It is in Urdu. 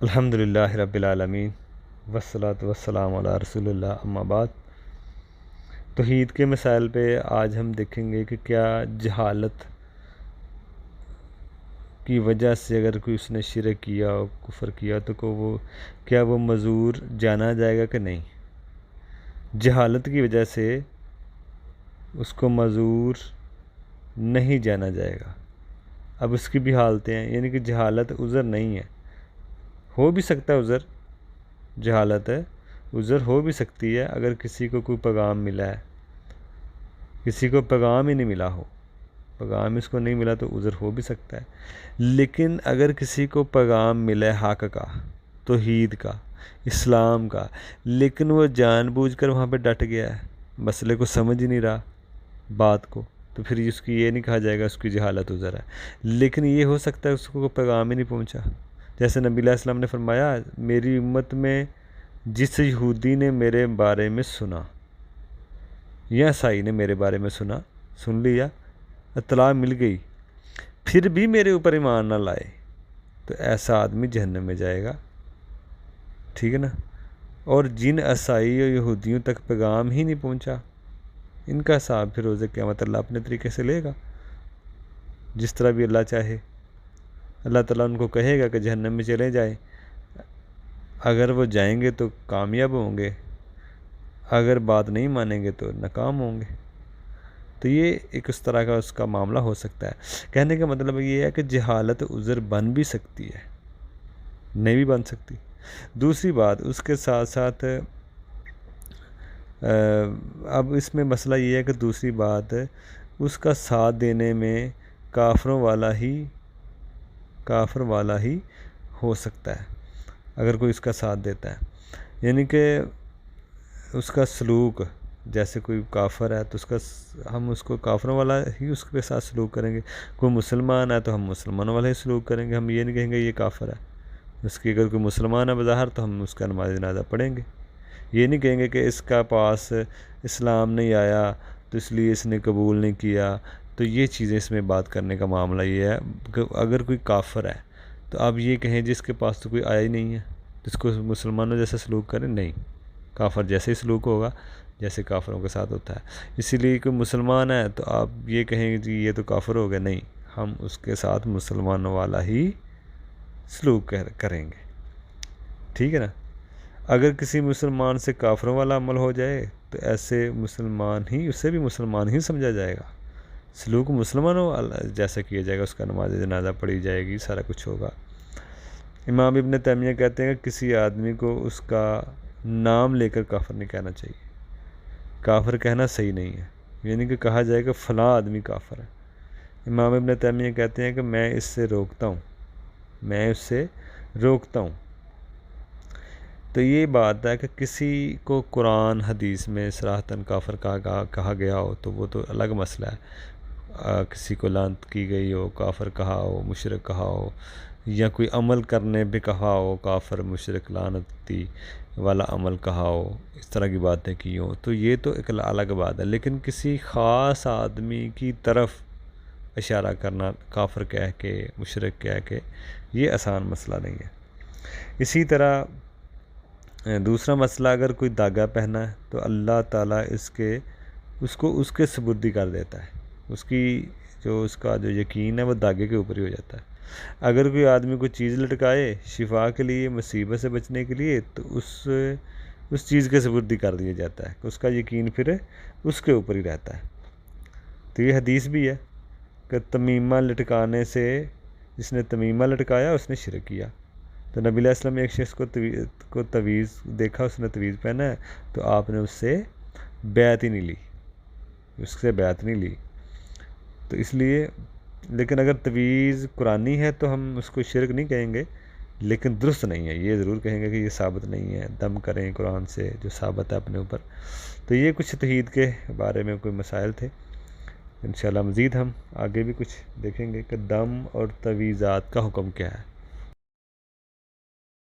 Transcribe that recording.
الحمدللہ رب العالمین والصلاة والسلام علی رسول اللہ اما بعد۔ توحید کے مسائل پہ آج ہم دیکھیں گے کہ کیا جہالت کی وجہ سے اگر کوئی اس نے شرک کیا ہو، کفر کیا تو کیا وہ معذور جانا جائے گا کہ نہیں۔ جہالت کی وجہ سے اس کو معذور نہیں جانا جائے گا۔ اب اس کی بھی حالتیں ہیں، یعنی کہ جہالت عذر نہیں ہے، ہو بھی سکتا ہے عذر، جہالت ہے عذر ہو بھی سکتی ہے اگر کسی کو کوئی پیغام ملا ہے، کسی کو پیغام ہی نہیں ملا ہو، پیغام اس کو نہیں ملا تو عذر ہو بھی سکتا ہے۔ لیکن اگر کسی کو پیغام ملا ہے حق کا، توحید کا، اسلام کا، لیکن وہ جان بوجھ کر وہاں پہ ڈٹ گیا ہے، مسئلے کو سمجھ ہی نہیں رہا بات کو، تو پھر اس کی یہ نہیں کہا جائے گا اس کی جہالت عذر ہے۔ لیکن یہ ہو سکتا ہے اس کو پیغام ہی نہیں پہنچا، جیسے نبی علیہ السلام نے فرمایا میری امت میں جس یہودی نے میرے بارے میں سنا یا عیسائی نے میرے بارے میں سن لیا، اطلاع مل گئی، پھر بھی میرے اوپر ایمان نہ لائے تو ایسا آدمی جہنم میں جائے گا، ٹھیک ہے نا۔ اور جن عیسائی اور یہودیوں تک پیغام ہی نہیں پہنچا، ان کا حساب پھر روز قیامت اللہ اپنے طریقے سے لے گا، جس طرح بھی اللہ چاہے۔ اللہ تعالیٰ ان کو کہے گا کہ جہنم میں چلے جائیں، اگر وہ جائیں گے تو کامیاب ہوں گے، اگر بات نہیں مانیں گے تو ناکام ہوں گے۔ تو یہ ایک اس طرح کا اس کا معاملہ ہو سکتا ہے۔ کہنے کا مطلب یہ ہے کہ جہالت عذر بن بھی سکتی ہے، نہیں بھی بن سکتی۔ دوسری بات اس کے ساتھ ساتھ اب اس میں مسئلہ یہ ہے کہ دوسری بات اس کا ساتھ دینے میں کافر والا ہی ہو سکتا ہے اگر کوئی اس کا ساتھ دیتا ہے، یعنی کہ اس کا سلوک، جیسے کوئی کافر ہے تو ہم اس کو کافروں والا ہی اس کے ساتھ سلوک کریں گے، کوئی مسلمان ہے تو ہم مسلمانوں والا ہی سلوک کریں گے، ہم یہ نہیں کہیں گے یہ کافر ہے۔ اس کی اگر کوئی مسلمان ہے بظاہر تو ہم اس کا نماز جنازہ پڑھیں گے، یہ نہیں کہیں گے کہ اس کا پاس اسلام نہیں آیا تو اس لیے اس نے قبول نہیں کیا۔ تو یہ چیزیں اس میں بات کرنے کا معاملہ یہ ہے کہ اگر کوئی کافر ہے تو آپ یہ کہیں جس کے پاس تو کوئی آیا ہی نہیں ہے تو اس کو مسلمانوں جیسا سلوک کریں، نہیں، کافر جیسے ہی سلوک ہوگا جیسے کافروں کے ساتھ ہوتا ہے۔ اسی لیے کوئی مسلمان ہے تو آپ یہ کہیں جی یہ تو کافر ہو گیا، نہیں، ہم اس کے ساتھ مسلمانوں والا ہی سلوک کریں گے، ٹھیک ہے نا۔ اگر کسی مسلمان سے کافروں والا عمل ہو جائے تو ایسے مسلمان ہی، اسے بھی مسلمان ہی سمجھا جائے گا، سلوک مسلمانوں جیسا کیا جائے گا، اس کا نماز جنازہ پڑھی جائے گی، سارا کچھ ہوگا۔ امام ابن تیمیہ کہتے ہیں کہ کسی آدمی کو اس کا نام لے کر کافر نہیں کہنا چاہیے، کافر کہنا صحیح نہیں ہے، یعنی کہ کہا جائے کہ فلاں آدمی کافر ہے۔ امام ابن تیمیہ کہتے ہیں کہ میں اس سے روکتا ہوں۔ تو یہ بات ہے کہ کسی کو قرآن حدیث میں صراحتاً کافر کہا گیا ہو تو وہ تو الگ مسئلہ ہے، کسی کو لعنت کی گئی ہو، کافر کہا ہو، مشرک کہا ہو، یا کوئی عمل کرنے پہ کہا ہو کافر، مشرک، لعنتی والا عمل کہا ہو، اس طرح کی باتیں کی ہوں تو یہ تو ایک الگ بات ہے۔ لیکن کسی خاص آدمی کی طرف اشارہ کرنا کافر کہہ کے، مشرک کہہ کے، یہ آسان مسئلہ نہیں ہے۔ اسی طرح دوسرا مسئلہ، اگر کوئی داغا پہنا ہے تو اللہ تعالیٰ اس کو اس کے سپردی کر دیتا ہے، اس کا جو یقین ہے وہ داغے کے اوپر ہی ہو جاتا ہے۔ اگر کوئی آدمی کوئی چیز لٹکائے شفا کے لیے، مصیبت سے بچنے کے لیے، تو اس چیز کے سپردی کر دیا جاتا ہے کہ اس کا یقین پھر اس کے اوپر ہی رہتا ہے۔ تو یہ حدیث بھی ہے کہ تمیمہ لٹکانے سے، جس نے تمیمہ لٹکایا اس نے شرک کیا۔ تو نبی علیہ السلام نے ایک شخص کو تعویذ دیکھا، اس نے تعویذ پہنا ہے تو آپ نے اس سے بیعت ہی نہیں لی، تو اس لیے، لیکن اگر تعویذ قرآنی ہے تو ہم اس کو شرک نہیں کہیں گے، لیکن درست نہیں ہے، یہ ضرور کہیں گے کہ یہ ثابت نہیں ہے، دم کریں قرآن سے جو ثابت ہے اپنے اوپر۔ تو یہ کچھ توحید کے بارے میں کوئی مسائل تھے، انشاءاللہ مزید ہم آگے بھی کچھ دیکھیں گے کہ دم اور تعویذات کا حکم کیا ہے۔